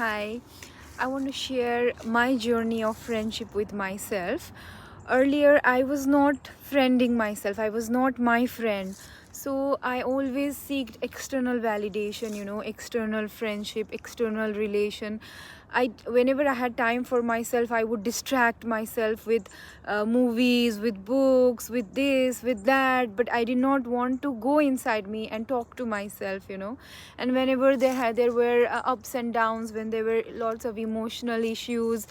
Hi, I want to share my journey of friendship with myself. Earlier, I was not friending myself, I was not my friend. So, I always seeked external validation, external friendship, external relation. Whenever I had time for myself, I would distract myself with movies, with books, with this, with that. But I did not want to go inside me and talk to myself. And whenever there were ups and downs, when there were lots of emotional issues,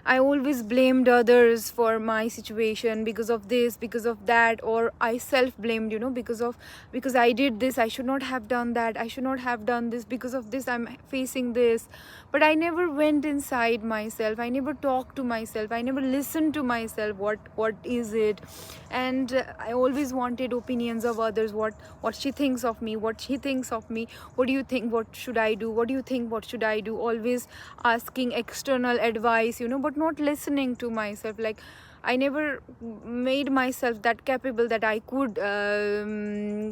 I always blamed others for my situation, because of this, because of that, or I self blamed, because I did this, I should not have done that, I should not have done this, because of this I'm facing this. But I never went inside myself, I never talked to myself, I never listened to myself, what is it. And I always wanted opinions of others, what she thinks of me, what she thinks of me, what do you think, what should I do, what do you think, what should I do, always asking external advice, but not listening to myself. Like, I never made myself that capable that I could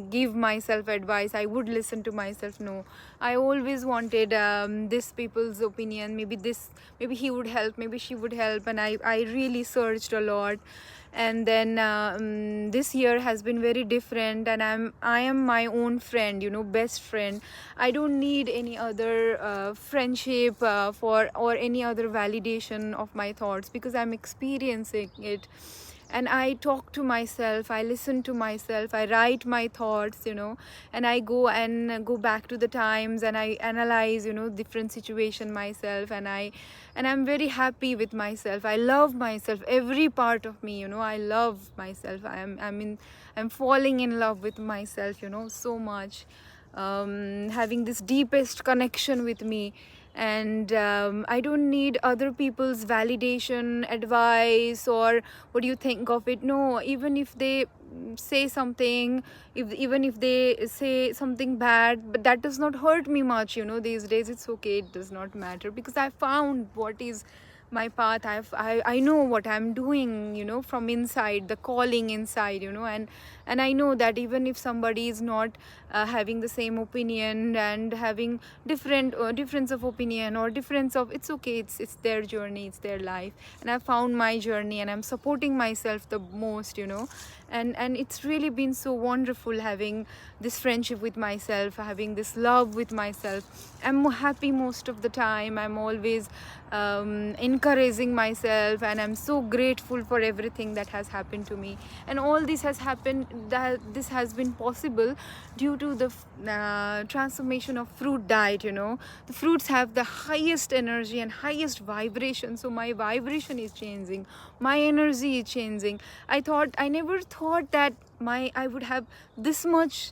give myself advice, I would listen to myself. No, I always wanted this people's opinion, maybe he would help, maybe she would help. And I really searched a lot. And then this year has been very different, and I am my own friend, best friend. I don't need any other friendship for or any other validation of my thoughts, because I'm experiencing it. And I talk to myself, I listen to myself, I write my thoughts, and I go back to the times, and I analyze, different situation myself. And I'm very happy with myself, I love myself, every part of me, I love myself. I'm falling in love with myself, so much. Having this deepest connection with me. And I don't need other people's validation, advice, or what do you think of it. No, even if they say something, even if they say something bad, but that does not hurt me much, these days. It's okay, it does not matter, because I found what is my path. I know what I'm doing, from inside, the calling inside, and I know that even if somebody is not having the same opinion, and having difference of opinion, or difference of, it's okay, it's their journey, it's their life. And I found my journey, and I'm supporting myself the most, and it's really been so wonderful having this friendship with myself, having this love with myself. I'm happy most of the time, I'm always encouraging myself, and I'm so grateful for everything that has happened to me. And all this has happened, that this has been possible due to the transformation of fruit diet. The fruits have the highest energy and highest vibration, so my vibration is changing, my energy is changing. I never thought that I would have this much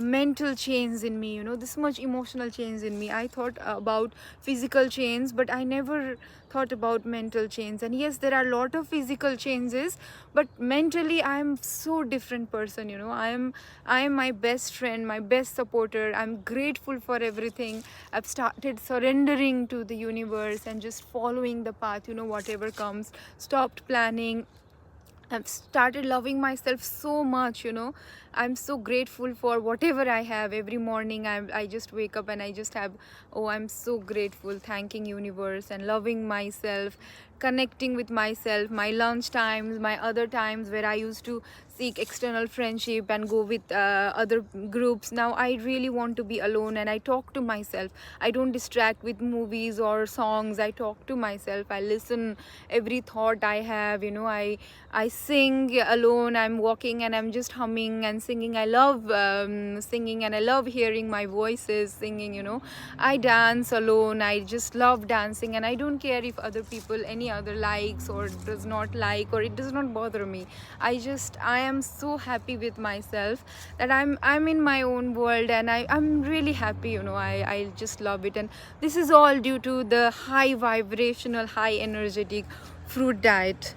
mental change in me, this much emotional change in me. I thought about physical change, but I never thought about mental change. And yes, there are a lot of physical changes, but mentally I am so different person. I am my best friend, my best supporter. I'm grateful for everything. I've started surrendering to the universe and just following the path, whatever comes. Stopped planning. I've started loving myself so much. I'm so grateful for whatever I have. Every morning I just wake up and I just have, oh, I'm so grateful, thanking universe and loving myself, connecting with myself. My lunch times, my other times where I used to seek external friendship and go with other groups, now I really want to be alone, and I talk to myself. I don't distract with movies or songs. I talk to myself, I listen every thought I have. I sing alone. I'm walking and I'm just humming and singing. I love singing, and I love hearing my voices singing. I dance alone. I just love dancing, and I don't care if other people, any other, likes or does not like, or it does not bother me. I am so happy with myself that I'm in my own world, and I'm really happy. I just love it. And this is all due to the high vibrational, high energetic fruit diet.